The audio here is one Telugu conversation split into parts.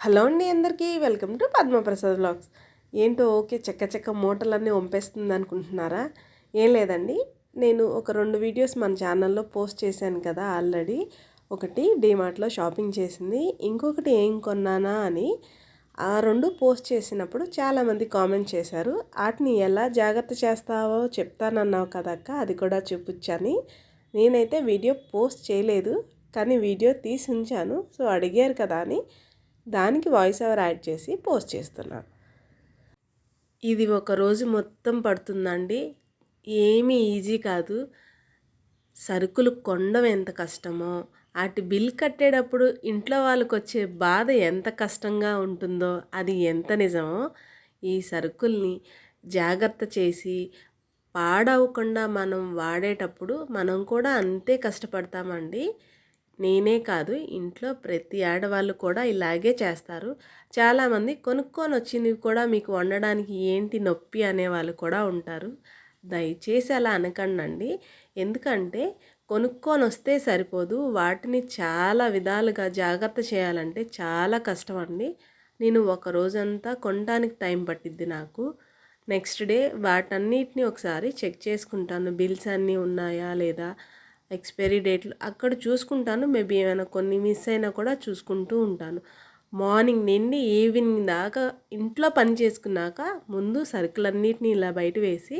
హలో అండి అందరికీ వెల్కమ్ టు పద్మప్రసాద్ వ్లాగ్స్. ఏంటో ఓకే చెక్క చెక్క మూటలన్నీ వంపేస్తుంది అనుకుంటున్నారా? ఏం లేదండి, నేను ఒక 2 వీడియోస్ మన ఛానల్లో పోస్ట్ చేశాను కదా ఆల్రెడీ. ఒకటి డీమార్ట్లో షాపింగ్ చేసింది, ఇంకొకటి ఏం కొన్నానా అని. ఆ 2 పోస్ట్ చేసినప్పుడు చాలామంది కామెంట్ చేశారు, వాటిని ఎలా జాగ్రత్త చేస్తావో చెప్తానన్నావు కదక్క, అది కూడా చూపించని. నేనైతే వీడియో పోస్ట్ చేయలేదు, కానీ వీడియో తీసి ఉంచాను. సో అడిగారు కదా అని దానికి వాయిస్ ఓవర్ యాడ్ చేసి పోస్ట్ చేస్తున్నాను. ఇది ఒక రోజు మొత్తం పడుతుందండి, ఏమీ ఈజీ కాదు. సరుకులు కొనడం ఎంత కష్టమో, వాటి బిల్ కట్టేటప్పుడు ఇంట్లో వాళ్ళకి వచ్చే బాధ ఎంత కష్టంగా ఉంటుందో అది ఎంత నిజమో. ఈ సరుకుల్ని జాగ్రత్త చేసి పాడవకుండా మనం వాడేటప్పుడు మనం కూడా అంతే కష్టపడతామండి. నేనే కాదు, ఇంట్లో ప్రతి ఆడవాళ్ళు కూడా ఇలాగే చేస్తారు. చాలామంది కొనుక్కొని వచ్చినవి కూడా మీకు వండడానికి ఏంటి నొప్పి అనేవాళ్ళు కూడా ఉంటారు. దయచేసి అలా అనకండి. ఎందుకంటే కొనుక్కొని వస్తే సరిపోదు, వాటిని చాలా విధాలుగా జాగ్రత్త చేయాలంటే చాలా కష్టం అండి. నేను ఒక రోజంతా కొనడానికి టైం పట్టిద్ది నాకు. నెక్స్ట్ డే వాటన్నిటిని ఒకసారి చెక్ చేసుకుంటాను, బిల్స్ అన్నీ ఉన్నాయా లేదా, ఎక్స్పైరీ డేట్లు అక్కడ చూసుకుంటాను. మేబీ ఏమైనా కొన్ని మిస్ అయినా కూడా చూసుకుంటూ ఉంటాను. మార్నింగ్ నుండి ఈవినింగ్ దాకా ఇంట్లో పని చేసుకున్నాక ముందు సరుకులన్నిటిని ఇలా బయట వేసి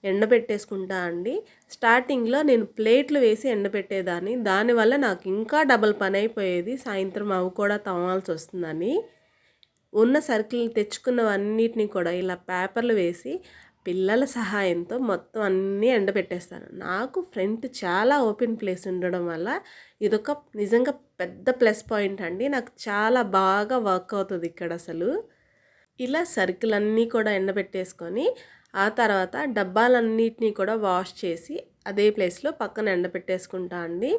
ఎండబెట్టేసుకుంటా అండి. స్టార్టింగ్లో నేను ప్లేట్లు వేసి ఎండబెట్టేదాన్ని, దానివల్ల నాకు ఇంకా డబల్ పని అయిపోయేది. సాయంత్రం అవి కూడా తవ్వాల్సి వస్తుందని ఉన్న సరుకులు తెచ్చుకున్నవన్నిటిని కూడా ఇలా పేపర్లు వేసి పిల్లల సహాయంతో మొత్తం అన్నీ ఎండబెట్టేస్తాను. నాకు ఫ్రంట్ చాలా ఓపెన్ ప్లేస్ ఉండడం వల్ల ఇదొక నిజంగా పెద్ద ప్లస్ పాయింట్ అండి. నాకు చాలా బాగా వర్క్ అవుతుంది ఇక్కడ అసలు. ఇలా సరుకులన్నీ కూడా ఎండబెట్టేసుకొని ఆ తర్వాత డబ్బాలన్నిటినీ కూడా వాష్ చేసి అదే ప్లేస్లో పక్కన ఎండబెట్టేసుకుంటా అండి.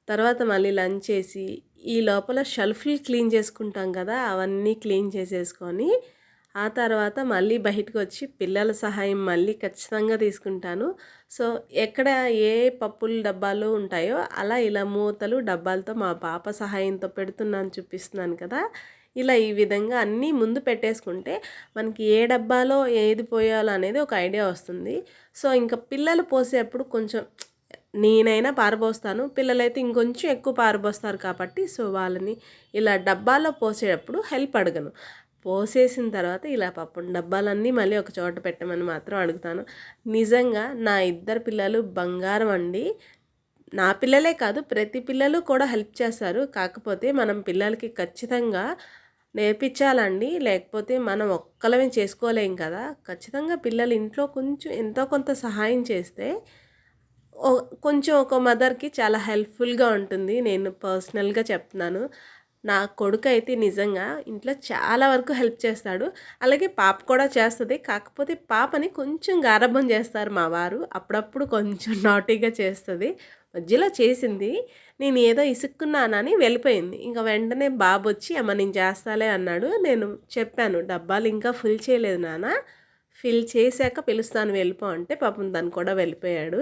తర్వాత మళ్ళీ లంచ్ చేసి ఈ లోపల షెల్ఫ్లు క్లీన్ చేసుకుంటాం కదా, అవన్నీ క్లీన్ చేసేసుకొని ఆ తర్వాత మళ్ళీ బయటకు వచ్చి పిల్లల సహాయం మళ్ళీ ఖచ్చితంగా తీసుకుంటాను. సో ఎక్కడ ఏ పప్పుల డబ్బాలు ఉంటాయో అలా ఇలా మూతలు డబ్బాలతో మా పాప సహాయంతో పెడుతున్నాను, చూపిస్తున్నాను కదా. ఇలా ఈ విధంగా అన్నీ ముందు పెట్టేసుకుంటే మనకి ఏ డబ్బాలో ఏది పోయాలో అనేది ఒక ఐడియా వస్తుంది. సో ఇంకా పిల్లలు పోసేటప్పుడు కొంచెం నేనైనా పారబోస్తాను, పిల్లలైతే ఇంకొంచెం ఎక్కువ పారబోస్తారు కాబట్టి సో వాళ్ళని ఇలా డబ్బాలో పోసేటప్పుడు హెల్ప్ అడగను. పోసేసిన తర్వాత ఇలా పప్పు డబ్బాలన్నీ మళ్ళీ ఒక చోట పెట్టమని మాత్రం అడుగుతాను. నిజంగా నా 2 పిల్లలు బంగారం అండి. నా పిల్లలే కాదు, ప్రతి పిల్లలు కూడా హెల్ప్ చేస్తారు. కాకపోతే మనం పిల్లలకి ఖచ్చితంగా నేర్పించాలండి, లేకపోతే మనం ఒక్కలమే చేసుకోలేం కదా. ఖచ్చితంగా పిల్లలు ఇంట్లో కొంచెం ఎంతో కొంత సహాయం చేస్తే కొంచెం ఒక మదర్కి చాలా హెల్ప్ఫుల్గా ఉంటుంది. నేను పర్సనల్గా చెప్తున్నాను. నా కొడుకు అయితే నిజంగా ఇంట్లో చాలా వరకు హెల్ప్ చేస్తాడు, అలాగే పాప కూడా చేస్తుంది. కాకపోతే పాపని కొంచెం గారాబం చేస్తారు మా వారు, అప్పుడప్పుడు కొంచెం నాటీగా చేస్తుంది. మధ్యలో చేసింది, నేను ఏదో ఇసుక్కున్నానని వెళ్ళిపోయింది. ఇంకా వెంటనే బాబు వచ్చి అమ్మ నేను చేస్తాలే అన్నాడు. నేను చెప్పాను, డబ్బాలు ఇంకా ఫిల్ చేయలేదు నాన్న, ఫిల్ చేశాక పిలుస్తాను వెళ్ళిపో అంటే పాపం తను కూడా వెళ్ళిపోయాడు.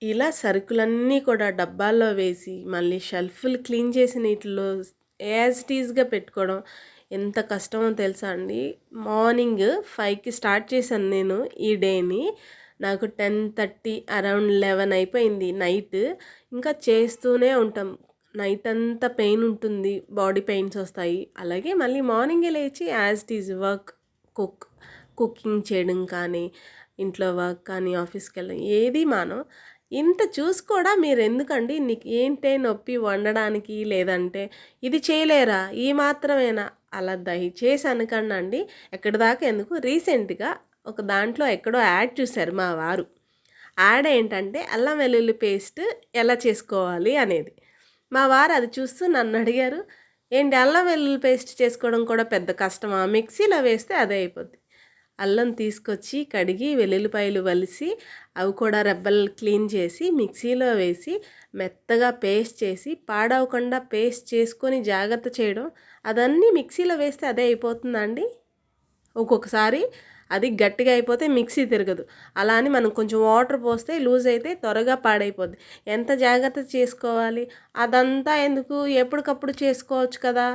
ఇలా సరుకులన్నీ కూడా డబ్బాల్లో వేసి మళ్ళీ షెల్ఫ్లు క్లీన్ చేసి నీటిలో యాజ్ టీజ్గా పెట్టుకోవడం ఎంత కష్టమో తెలుసా అండి. మార్నింగ్ 5కి స్టార్ట్ చేశాను నేను ఈ డేని, నాకు 10:30 అరౌండ్ 11 అయిపోయింది నైట్. ఇంకా చేస్తూనే ఉంటాం, నైట్ అంతా పెయిన్ ఉంటుంది, బాడీ పెయిన్స్ వస్తాయి. అలాగే మళ్ళీ మార్నింగే లేచి యాజ్ టీజ్ వర్క్, కుకింగ్ చేయడం కానీ, ఇంట్లో వర్క్ కానీ, ఆఫీస్కి వెళ్ళడం ఏది మానో. ఇంత చూసి కూడా మీరు ఎందుకండి, నీకు ఏంటే నొప్పి వండడానికి, లేదంటే ఇది చేయలేరా, ఈ మాత్రమేనా, అలా దయచేసి అనకండి అండి. ఎక్కడి దాకా ఎందుకు, రీసెంట్గా ఒక దాంట్లో ఎక్కడో యాడ్ చూశారు మా వారు. యాడ్ ఏంటంటే అల్లం వెల్లుల్లి పేస్ట్ ఎలా చేసుకోవాలి అనేది. మా వారు అది చూస్తూ నన్ను అడిగారు, ఏంటి అల్లం వెల్లుల్లి పేస్ట్ చేసుకోవడం కూడా పెద్ద కష్టమా, మిక్సీలో వేస్తే అదే అయిపోద్ది. అల్లం తీసుకొచ్చి కడిగి వెల్లుల్లిపాయలు వలిసి అవి కూడా రెబ్బలు క్లీన్ చేసి మిక్సీలో వేసి మెత్తగా పేస్ట్ చేసి పాడవకుండా పేస్ట్ చేసుకొని జాగ్రత్త చేయడం, అదన్నీ మిక్సీలో వేస్తే అదే అయిపోతుందండి. ఒక్కొక్కసారి అది గట్టిగా అయిపోతే మిక్సీ తిరగదు, అలా అని మనం కొంచెం వాటర్ పోస్తే లూజ్ అయితే త్వరగా పాడైపోద్ది. ఎంత జాగ్రత్త చేసుకోవాలి, అదంతా ఎందుకు, ఎప్పటికప్పుడు చేసుకోవచ్చు కదా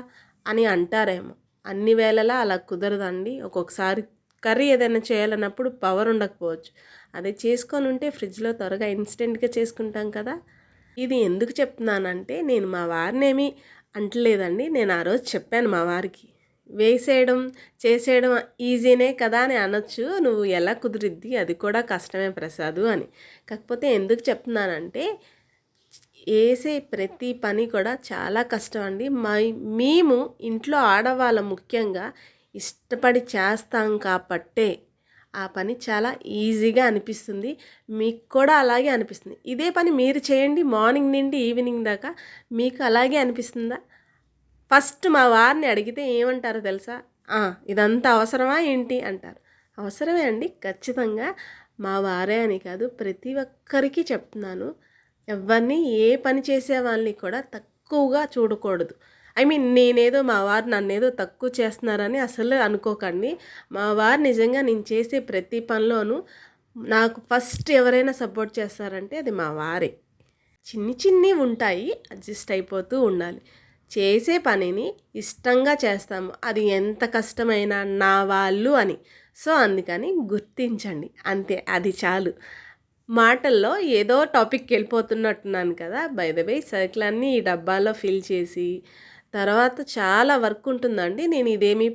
అని అంటారేమో. అన్ని వేళలా అలా కుదరదండి. ఒక్కొక్కసారి కర్రీ ఏదైనా చేయాలన్నప్పుడు పవర్ ఉండకపోవచ్చు. అదే చేసుకొని ఉంటే ఫ్రిడ్జ్లో త్వరగా ఇన్స్టెంట్గా చేసుకుంటాం కదా. ఇది ఎందుకు చెప్తున్నానంటే నేను మా వారినేమి అంటలేదండి. నేను ఆ రోజు చెప్పాను మా వారికి, వేసేయడం చేసేయడం ఈజీనే కదా అని అనొచ్చు, నువ్వు ఎలా కుదిరిద్ది, అది కూడా కష్టమే ప్రసాదు అని. కాకపోతే ఎందుకు చెప్తున్నానంటే వేసే ప్రతి పని కూడా చాలా కష్టం అండి. మేము ఇంట్లో ఆడవాళ్ళం ముఖ్యంగా ఇష్టపడి చేస్తాం కాబట్టే ఆ పని చాలా ఈజీగా అనిపిస్తుంది. మీకు కూడా అలాగే అనిపిస్తుంది. ఇదే పని మీరు చేయండి మార్నింగ్ నుండి ఈవినింగ్ దాకా, మీకు అలాగే అనిపిస్తుందా? ఫస్ట్ మా వారిని అడిగితే ఏమంటారో తెలుసా? ఇదంతా అవసరమా ఏంటి అంటారు. అవసరమే అండి ఖచ్చితంగా. మా వారే అని కాదు, ప్రతి ఒక్కరికి చెప్తున్నాను. ఎవరిని ఏ పని చేసే వాళ్ళని కూడా తక్కువగా చూడకూడదు. నేనేదో మా వారు నన్నేదో తక్కువ చేస్తున్నారని అసలు అనుకోకండి. మా వారు నిజంగా నేను చేసే ప్రతి పనిలోనూ నాకు ఫస్ట్ ఎవరైనా సపోర్ట్ చేస్తారంటే అది మా వారే. చిన్ని ఉంటాయి, అడ్జస్ట్ అయిపోతూ ఉండాలి. చేసే పనిని ఇష్టంగా చేస్తాము, అది ఎంత కష్టమైనా నా వాళ్ళు అని. సో అందుకని గుర్తించండి, అంతే, అది చాలు. మాటల్లో ఏదో టాపిక్కి వెళ్ళిపోతున్నట్టున్నాను కదా. బై ద వే సరుకులన్నీ ఈ డబ్బాలో ఫిల్ చేసి తర్వాత చాలా వర్క్ ఉంటుందండి. నేను ఇదేమి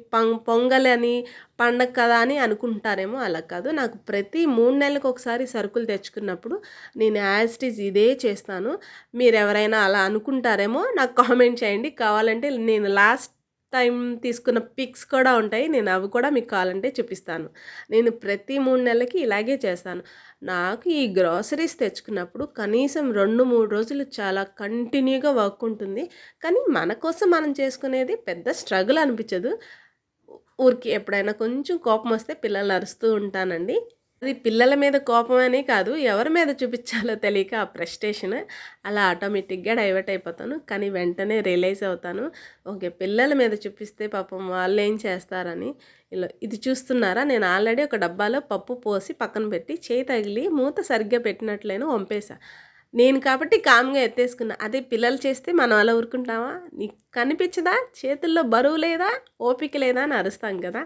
పొంగల్ అని పండగ కదా అని అనుకుంటారేమో, అలా కాదు. నాకు ప్రతి 3 నెలలకు ఒకసారి సరుకులు తెచ్చుకున్నప్పుడు నేను యాజ్ ఇట్ ఈజ్ ఇదే చేస్తాను. మీరు ఎవరైనా అలా అనుకుంటారేమో నాకు కామెంట్ చేయండి. కావాలంటే నేను లాస్ట్ టైం తీసుకున్న పిక్స్ కూడా ఉంటాయి, నేను అవి కూడా మీకు కావాలంటే చూపిస్తాను. నేను ప్రతి 3 నెలలకి ఇలాగే చేస్తాను. నాకు ఈ గ్రాసరీస్ తెచ్చుకున్నప్పుడు కనీసం 2-3 రోజులు చాలా కంటిన్యూగా వర్క్ ఉంటుంది. కానీ మన కోసం మనం చేసుకునేది పెద్ద స్ట్రగుల్ అనిపించదు. ఊరికి ఎప్పుడైనా కొంచెం కోపం వస్తే పిల్లలు అరుస్తూ ఉంటానండి. అది పిల్లల మీద కోపమనే కాదు, ఎవరి మీద చూపించాలో తెలియక ఆ ఫ్రస్ట్రేషన్ అలా ఆటోమేటిక్గా డైవర్ట్ అయిపోతాను. కానీ వెంటనే రియలైజ్ అవుతాను, ఓకే, పిల్లల మీద చూపిస్తే పాపం వాళ్ళు ఏం చేస్తారని. ఇది చూస్తున్నారా, నేను ఆల్రెడీ ఒక డబ్బాలో పప్పు పోసి పక్కన పెట్టి చేయి తగిలి మూత సరిగ్గా పెట్టినట్లేను వంపేసా. నేను కాబట్టి కామ్గా ఎత్తేసుకున్నా. అదే పిల్లలు చేస్తే మనం అలా ఊరుకుంటామా? నీకు కనిపించదా, చేతుల్లో బరువు లేదా, ఓపిక లేదా అని అరుస్తాం కదా.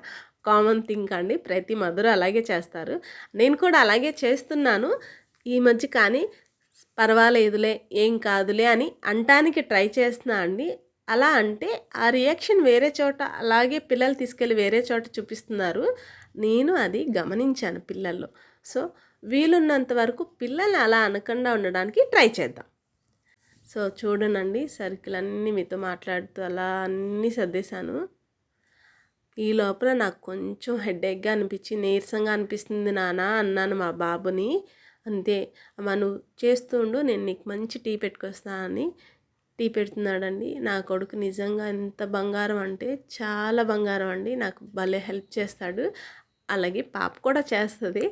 కామన్ థింక్ అండి, ప్రతి మదరు అలాగే చేస్తారు. నేను కూడా అలాగే చేస్తున్నాను ఈ మధ్య. కానీ పర్వాలేదులే, ఏం కాదులే అని అంటానికి ట్రై చేస్తున్నా అండి. అలా అంటే ఆ రియాక్షన్ వేరే చోట, అలాగే పిల్లలు తీసుకెళ్ళి వేరే చోట చూపిస్తున్నారు. నేను అది గమనించాను పిల్లల్లో. సో వీలున్నంత వరకు పిల్లల్ని అలా అనకుండా ఉండడానికి ట్రై చేద్దాం. సో చూడనండి, సరుకులన్నీ మీతో మాట్లాడుతూ అలా అన్నీ సర్దేశాను. ఈ లోపల నాకు కొంచెం హెడేక్గా అనిపించి, నీరసంగా అనిపిస్తుంది నాన్న అన్నాను మా బాబుని. అంతే, అమ్మ నువ్వు చేస్తూ ఉండు, నేను నీకు మంచి టీ పెట్టుకొస్తా అని టీ పెడుతున్నాడండి. నా కొడుకు నిజంగా ఎంత బంగారం అంటే చాలా బంగారం అండి. నాకు భలే హెల్ప్ చేస్తాడు. అలాగే పాప కూడా చేస్తుంది.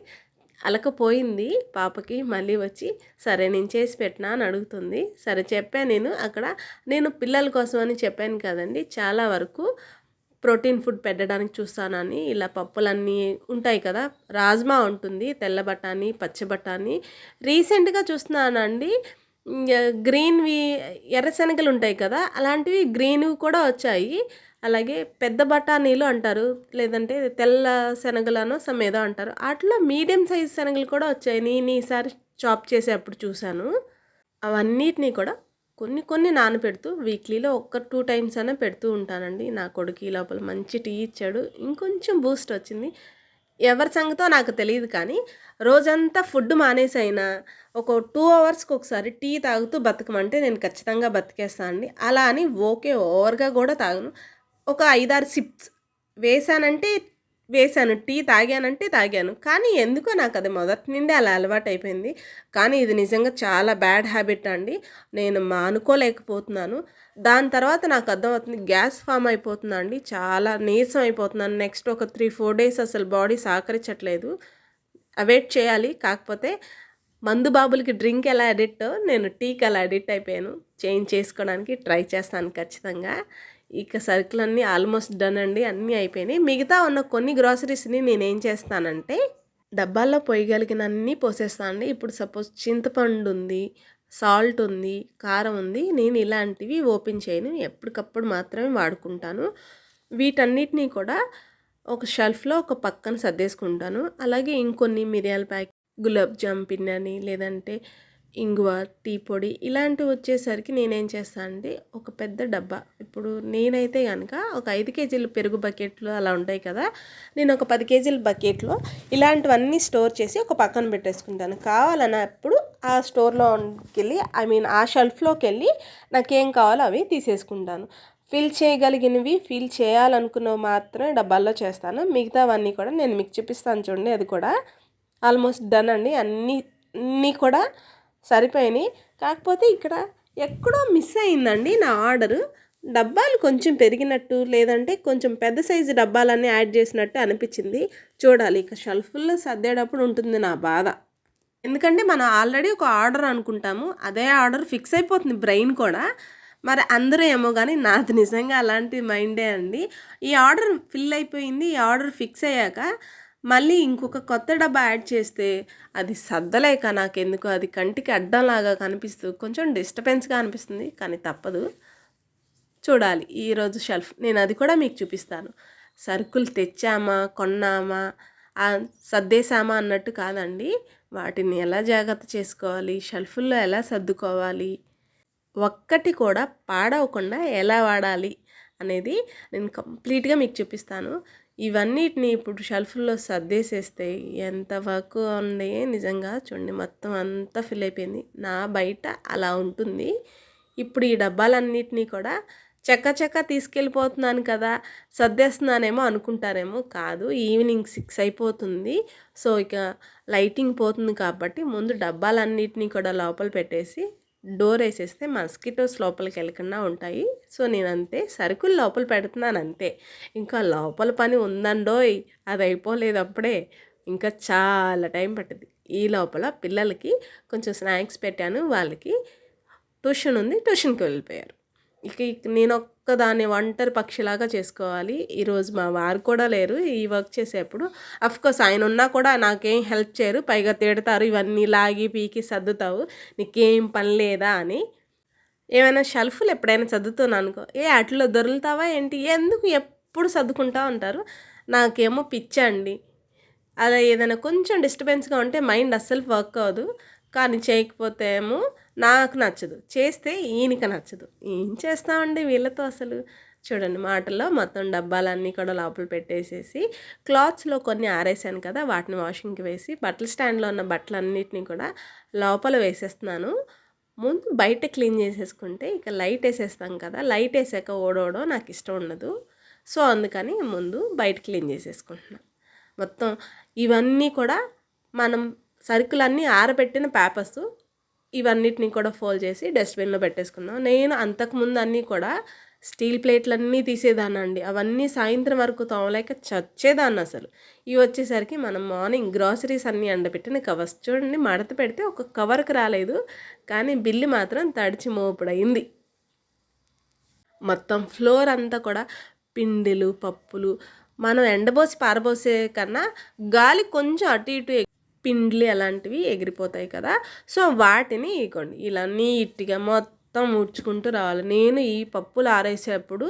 అలకపోయింది పాపకి, మళ్ళీ వచ్చి సరే నేను చేసి పెట్టినా అని అడుగుతుంది. సరే చెప్పాను నేను పిల్లల కోసం అని చెప్పాను కదండి. చాలా వరకు ప్రోటీన్ ఫుడ్ పెట్టడానికి చూస్తానని. ఇలా పప్పులన్నీ ఉంటాయి కదా, రాజ్మా ఉంటుంది, తెల్ల బఠానీ, పచ్చ బఠానీ. రీసెంట్గా చూస్తున్నానండి గ్రీన్వి, ఎర్ర శనగలు ఉంటాయి కదా, అలాంటివి గ్రీన్వి కూడా వచ్చాయి. అలాగే పెద్ద బఠానీలు అంటారు, లేదంటే తెల్ల శనగలనో సమ్ ఏదో అంటారు, అట్లా మీడియం సైజ్ శనగలు కూడా వచ్చాయి. నేను ఈసారి చాప్ చేసేటప్పుడు చూశాను. అవన్నిటినీ కూడా కొన్ని నానపెడుతూ వీక్లీలో 1-2 టైమ్స్ అయినా పెడుతూ ఉంటానండి. నా కొడుకు లోపల మంచి టీ ఇచ్చాడు, ఇంకొంచెం బూస్ట్ వచ్చింది. ఎవరి సంగతో నాకు తెలియదు, కానీ రోజంతా ఫుడ్ మానేసైనా ఒక 2 అవర్స్కి ఒకసారి టీ తాగుతూ బతకమంటే నేను ఖచ్చితంగా బతికేస్తాను అండి. అలా అని ఓవర్గా కూడా తాగను. ఒక 5-6 సిప్స్ వేసానంటే వేసాను, టీ తాగానంటే తాగాను. కానీ ఎందుకో నాకు అది మొదటి నుండి అలా అలవాటు అయిపోయింది. కానీ ఇది నిజంగా చాలా బ్యాడ్ హ్యాబిట్ అండి, నేను మానుకోలేకపోతున్నాను. దాని తర్వాత నాకు అర్థమవుతుంది, గ్యాస్ ఫామ్ అయిపోతుందా అండి, చాలా నీరసం అయిపోతున్నాను. నెక్స్ట్ ఒక 3-4 డేస్ అసలు బాడీ సహకరించట్లేదు. అవాయిడ్ చేయాలి. కాకపోతే మందు బాబులకి డ్రింక్ ఎలా అడిక్టో నేను టీకి అలా అడిక్ట్ అయిపోయాను. చేంజ్ చేసుకోవడానికి ట్రై చేస్తాను ఖచ్చితంగా. ఇక సరుకులన్నీ ఆల్మోస్ట్ డన్ అండి, అన్నీ అయిపోయినాయి. మిగతా ఉన్న కొన్ని గ్రాసరీస్ని నేనేం చేస్తానంటే డబ్బాల్లో పోయగలిగినన్నీ పోసేస్తాను అండి. ఇప్పుడు సపోజ్ చింతపండు ఉంది, సాల్ట్ ఉంది, కారం ఉంది. నేను ఇలాంటివి ఓపెన్ చేయను, ఎప్పటికప్పుడు మాత్రమే వాడుకుంటాను. వీటన్నిటిని కూడా ఒక షెల్ఫ్లో ఒక పక్కన సర్దేసుకుంటాను. అలాగే ఇంకొన్ని మిరియాల ప్యాకెట్, గులాబ్ జామ్ పిన్ అని, లేదంటే ఇంగువ, టీ పొడి ఇలాంటివి వచ్చేసరికి నేనేం చేస్తాను అంటే ఒక పెద్ద డబ్బా, ఇప్పుడు నేనైతే కనుక ఒక 5 కేజీల పెరుగు బకెట్లు అలా ఉంటాయి కదా, నేను ఒక 10 కేజీల బకెట్లో ఇలాంటివన్నీ స్టోర్ చేసి ఒక పక్కన పెట్టేసుకుంటాను. కావాలన్నప్పుడు ఆ స్టోర్లోకి వెళ్ళి ఆ షెల్ఫ్లోకి వెళ్ళి నాకేం కావాలో అవి తీసేసుకుంటాను. ఫిల్ చేయగలిగినవి, ఫిల్ చేయాలనుకున్నవి మాత్రమే డబ్బాల్లో చేస్తాను. మిగతావన్నీ కూడా నేను మీకు చూపిస్తాను చూడండి. అది కూడా ఆల్మోస్ట్ డన్ అండి. అన్నీ కూడా సరిపోయినాయి. కాకపోతే ఇక్కడ ఎక్కడో మిస్ అయిందండి నా ఆర్డరు. డబ్బాలు కొంచెం పెరిగినట్టు, లేదంటే కొంచెం పెద్ద సైజు డబ్బాలన్నీ యాడ్ చేసినట్టు అనిపించింది. చూడాలి, ఇక షెల్ఫ్లో సర్దేటప్పుడు ఉంటుంది నా బాధ. ఎందుకంటే మనం ఆల్రెడీ ఒక ఆర్డర్ అనుకుంటాము, అదే ఆర్డర్ ఫిక్స్ అయిపోతుంది బ్రెయిన్ కూడా. మరి అందరూ ఏమో కానీ నాది నిజంగా అలాంటి మైండే అండి. ఈ ఆర్డర్ ఫిల్ అయిపోయింది, ఈ ఆర్డర్ ఫిక్స్ అయ్యాక మళ్ళీ ఇంకొక కొత్త డబ్బా యాడ్ చేస్తే అది సర్దలేక నాకెందుకో అది కంటికి అడ్డంలాగా కనిపిస్తూ కొంచెం డిస్టర్బెన్స్గా అనిపిస్తుంది. కానీ తప్పదు, చూడాలి ఈరోజు షెల్ఫ్. నేను అది కూడా మీకు చూపిస్తాను. సరుకులు తెచ్చామా, కొన్నామా, సర్దేశామా అన్నట్టు కాదండి. వాటిని ఎలా జాగ్రత్త చేసుకోవాలి, షెల్ఫ్ల్లో ఎలా సర్దుకోవాలి, ఒక్కటి కూడా పాడవకుండా ఎలా వాడాలి అనేది నేను కంప్లీట్గా మీకు చూపిస్తాను. ఇవన్నిటిని ఇప్పుడు షెల్ఫ్లో సర్దేసేస్తే ఎంత వర్క్ ఉంది నిజంగా. చూడండి, మొత్తం అంతా ఫిల్ అయిపోయింది. నా బయట అలా ఉంటుంది. ఇప్పుడు ఈ డబ్బాలన్నిటినీ కూడా చక్క తీసుకెళ్ళిపోతున్నాను కదా, సర్దేస్తున్నానేమో అనుకుంటారేమో. కాదు, ఈవినింగ్ 6 అయిపోతుంది. సో ఇక లైటింగ్ పోతుంది కాబట్టి ముందు డబ్బాలన్నిటినీ కూడా లోపల పెట్టేసి డోర్ వేసేస్తే మస్కిటోస్ లోపలికి వెళ్ళకుండా ఉంటాయి. సో నేను అంతే, సరుకులు లోపల పెడుతున్నాను అంతే. ఇంకా లోపల పని ఉందండోయ్, అది అయిపోలేదు అప్పుడే, ఇంకా చాలా టైం పట్టింది. ఈ లోపల పిల్లలకి కొంచెం స్నాక్స్ పెట్టాను. వాళ్ళకి ట్యూషన్ ఉంది, ట్యూషన్కి వెళ్ళిపోయారు. ఇక నేను ఒక్కదాన్ని ఒంటరి పక్షిలాగా చేసుకోవాలి. ఈరోజు మా వారు కూడా లేరు ఈ వర్క్ చేసేప్పుడు. అఫ్కోర్స్ ఆయన ఉన్నా కూడా నాకేం హెల్ప్ చేయరు, పైగా తిడతారు, ఇవన్నీ లాగి పీకి సర్దుతావు, నీకేం పని లేదా అని. ఏమైనా షెల్ఫ్లు ఎప్పుడైనా సర్దుతున్నాను అనుకో, అట్లా దొరుకుతావా ఏంటి, ఎందుకు ఎప్పుడు సర్దుకుంటా ఉంటారు. నాకేమో పిచ్చండి. అలా ఏదైనా కొంచెం డిస్టర్బెన్స్గా ఉంటే మైండ్ అస్సలు వర్క్ అవ్వదు. కానీ చేయకపోతే ఏమో నాకు నచ్చదు, చేస్తే ఈయనకి నచ్చదు. ఏం చేస్తామండి వీళ్ళతో అసలు. చూడండి, మాటల్లో మొత్తం డబ్బాలన్నీ కూడా లోపల పెట్టేసేసి క్లాత్స్లో కొన్ని ఆరేసాను కదా, వాటిని వాషింగ్కి వేసి బట్టల స్టాండ్లో ఉన్న బట్టలన్నిటిని కూడా లోపల వేసేస్తున్నాను. ముందు బయట క్లీన్ చేసేసుకుంటే ఇక లైట్ వేసేస్తాం కదా, లైట్ వేసాక ఓడోడో నాకు ఇష్టం ఉండదు. సో అందుకని ముందు బయట క్లీన్ చేసేసుకుంటున్నాను. మొత్తం ఇవన్నీ కూడా మనం సరుకులన్నీ ఆరబెట్టిన పేపర్స్, ఇవన్నిటిని కూడా ఫోల్డ్ చేసి డస్ట్బిన్లో పెట్టేసుకుందాం. నేను అంతకుముందు అన్నీ కూడా స్టీల్ ప్లేట్లన్నీ తీసేదాన్నండి. అవన్నీ సాయంత్రం వరకు తోమలేక చచ్చేదాన్ని అసలు. ఇవి వచ్చేసరికి మనం మార్నింగ్ గ్రాసరీస్ అన్నీ ఎండబెట్టిన కవర్స్. చూడండి, మడత పెడితే ఒక కవర్కి రాలేదు, కానీ బిల్లు మాత్రం తడిచి మోపుడయింది. మొత్తం ఫ్లోర్ అంతా కూడా పిండిలు, పప్పులు, మనం ఎండబోసి పారబోసే కన్నా గాలి కొంచెం అటు ఇటు పిండ్లు అలాంటివి ఎగిరిపోతాయి కదా, సో వాటిని ఇగోండి ఇలా నీట్గా మొత్తం ఊడ్చుకుంటూ రావాలి. నేను ఈ పప్పులు ఆరేసేటప్పుడు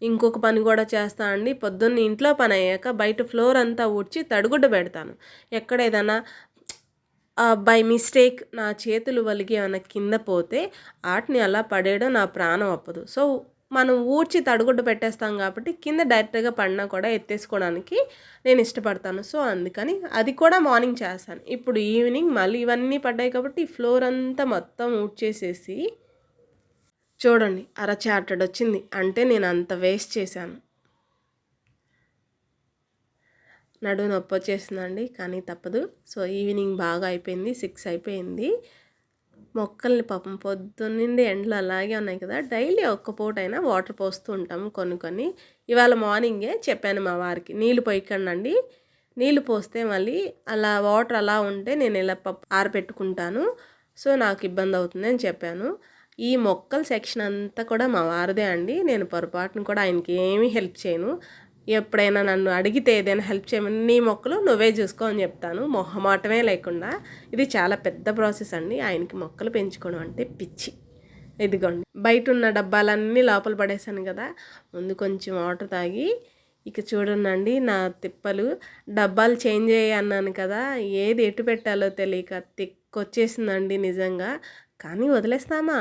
ఇంకొక పని కూడా చేస్తా అండి. పొద్దున్న ఇంట్లో పని అయ్యాక బయట ఫ్లోర్ అంతా ఊడ్చి తడిగుడ్డ పెడతాను. ఎక్కడ ఏదైనా బై మిస్టేక్ నా చేతులు వలిగి ఏమైనా కింద పోతే వాటిని అలా పడేయడం నా ప్రాణం అప్పదు. సో మనం ఊడ్చి తడిగుడ్డ పెట్టేస్తాం కాబట్టి కింద డైరెక్ట్గా పడినా కూడా ఎత్తేసుకోవడానికి నేను ఇష్టపడతాను. సో అందుకని అది కూడా మార్నింగ్ చేస్తాను. ఇప్పుడు ఈవినింగ్ మళ్ళీ ఇవన్నీ పడ్డాయి కాబట్టి ఫ్లోర్ అంతా మొత్తం ఊడ్చేసేసి, చూడండి అరచాటెడ్ వచ్చింది, అంటే నేను అంత వేస్ట్ చేశాను. నడుము నొప్పి వచ్చేసిందండి, కానీ తప్పదు. సో ఈవినింగ్ బాగా అయిపోయింది, 6 అయిపోయింది. మొక్కల్ని పాపం పొద్దున్నుండి ఎండలు అలాగే ఉన్నాయి కదా, డైలీ ఒక్క పూటైనా వాటర్ పోస్తూ ఉంటాము కొన్ని. ఇవాళ మార్నింగే చెప్పాను మా వారికి, నీళ్ళు పోయకండి, నీళ్ళు పోస్తే మళ్ళీ అలా వాటర్ అలా ఉంటే నేను ఇలా పప్పు ఆరబెట్టుకుంటాను, సో నాకు ఇబ్బంది అవుతుంది అని చెప్పాను. ఈ మొక్కల సెక్షన్ అంతా కూడా మా వారిదే అండి. నేను పొరపాటును కూడా ఆయనకి ఏమీ హెల్ప్ చేయను. ఎప్పుడైనా నన్ను అడిగితే ఏదైనా హెల్ప్ చేయమని నీ మొక్కలు నువ్వే చూసుకో అని చెప్తాను, మొహమాటమే లేకుండా. ఇది చాలా పెద్ద ప్రాసెస్ అండి. ఆయనకి మొక్కలు పెంచుకోవడం అంటే పిచ్చి. ఇదిగోండి, బయట ఉన్న డబ్బాలన్నీ లోపల పడేసాను కదా, ముందు కొంచెం వాటర్ తాగి ఇక చూడండి నా తిప్పలు. డబ్బాలు చేంజ్ అయ్యి అన్నాను కదా, ఏది ఎటు పెట్టాలో తెలియక తిక్కొచ్చేసిందండి నిజంగా. కానీ వదిలేస్తామా?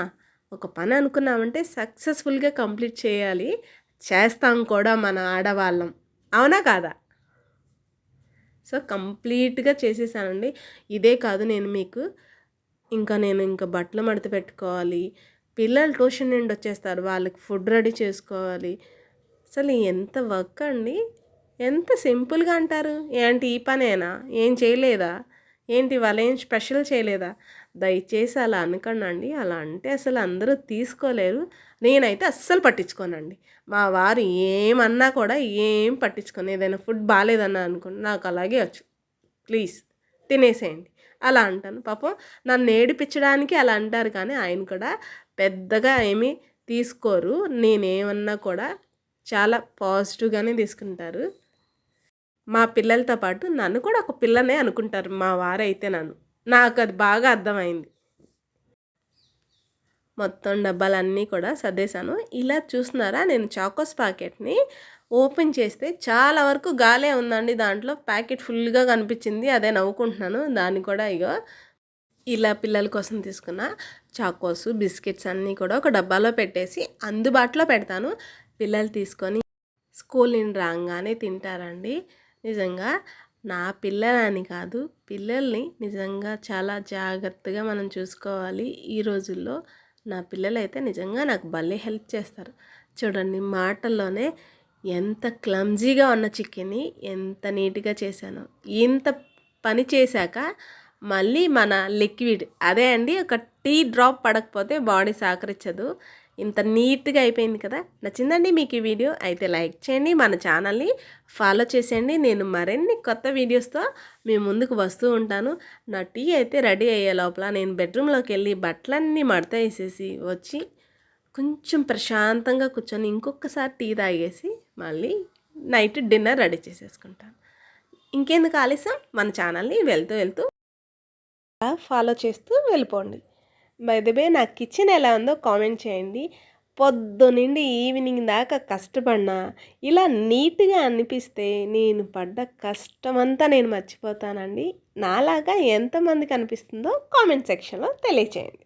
ఒక పని అనుకున్నామంటే సక్సెస్ఫుల్గా కంప్లీట్ చేయాలి, చేస్తాం కూడా మన ఆడవాళ్ళం, అవునా కాదా? సో కంప్లీట్గా చేసేసానండి. ఇదే కాదు, నేను ఇంకా బట్టలు మడత పెట్టుకోవాలి, పిల్లలు ట్యూషన్ నుండి వచ్చేస్తారు, వాళ్ళకి ఫుడ్ రెడీ చేసుకోవాలి. అసలు ఎంత వర్క్ అండి, ఎంత సింపుల్గా అంటారు. ఏంటి ఈ పనేనా, ఏం చేయలేదా ఏంటి, వాళ్ళు ఏం స్పెషల్ చేయలేదా? దయచేసి అలా అనకండి. అలా అంటే అసలు అందరూ తీసుకోలేరు. నేనైతే అస్సలు పట్టించుకోనండి. మా వారు ఏమన్నా కూడా ఏం పట్టించుకోను. ఏదైనా ఫుడ్ బాగాలేదన్నా అనుకోండి, నాకు అలాగే వచ్చు, ప్లీజ్ తినేసేయండి అలా అంటాను. పాపం నన్ను ఏడిపించడానికి అలా అంటారు, కానీ ఆయన కూడా పెద్దగా ఏమీ తీసుకోరు. నేనేమన్నా కూడా చాలా పాజిటివ్గానే తీసుకుంటారు. మా పిల్లలతో పాటు నన్ను కూడా ఒక పిల్లనే అనుకుంటారు మా వారైతే. నాకు అది బాగా అర్థమైంది. మొత్తం డబ్బాలన్నీ కూడా సర్దేశాను. ఇలా చూస్తున్నారా, నేను చాకోస్ ప్యాకెట్ని ఓపెన్ చేస్తే చాలా వరకు గాలే ఉందండి. దాంట్లో ప్యాకెట్ ఫుల్గా కనిపించింది, అదే నవ్వుకుంటున్నాను. దాన్ని కూడా ఇలా పిల్లల కోసం తీసుకున్న చాకోస్, బిస్కెట్స్ అన్నీ కూడా ఒక డబ్బాలో పెట్టేసి అందుబాటులో పెడతాను. పిల్లలు తీసుకొని స్కూల్ నుండి రాగానే తింటారండి. నిజంగా నా పిల్లలని కాదు, పిల్లల్ని నిజంగా చాలా జాగ్రత్తగా మనం చూసుకోవాలి. ఈ రోజుల్లో నా పిల్లలైతే నిజంగా నాకు భలే హెల్ప్ చేస్తారు. చూడండి, మాటల్లోనే ఎంత క్లమ్జీగా ఉన్న చికెన్ని ఎంత నీట్గా చేశాను. ఇంత పని చేశాక మళ్ళీ మన లిక్విడ్ అదే అండి, ఒక టీ డ్రాప్ పడకపోతే బాడీ సహకరించదు. ఇంత నీట్గా అయిపోయింది కదా. నచ్చిందండి మీకు ఈ వీడియో? అయితే లైక్ చేయండి, మన ఛానల్ని ఫాలో చేసేయండి. నేను మరిన్ని కొత్త వీడియోస్తో మీ ముందుకు వస్తూ ఉంటాను. నా టీ అయితే రెడీ అయ్యే లోపల నేను బెడ్రూమ్లోకి వెళ్ళి బట్టలన్నీ మడత వేసేసి వచ్చి కొంచెం ప్రశాంతంగా కూర్చొని ఇంకొకసారి టీ తాగేసి మళ్ళీ నైట్ డిన్నర్ రెడీ చేసేసుకుంటాను. ఇంకెందుకు ఆలస్యం, మన ఛానల్ని వెళ్తూ ఫాలో చేస్తూ వెళ్ళిపోండి. బై ద వే, నా కిచెన్ ఎలా ఉందో కామెంట్ చేయండి. పొద్దునుండి ఈవినింగ్ దాకా కష్టపడినా ఇలా నీట్గా అనిపిస్తే నేను పడ్డ కష్టమంతా నేను మర్చిపోతానండి. నాలాగా ఎంతమందికి అనిపిస్తుందో కామెంట్ సెక్షన్లో తెలియచేయండి.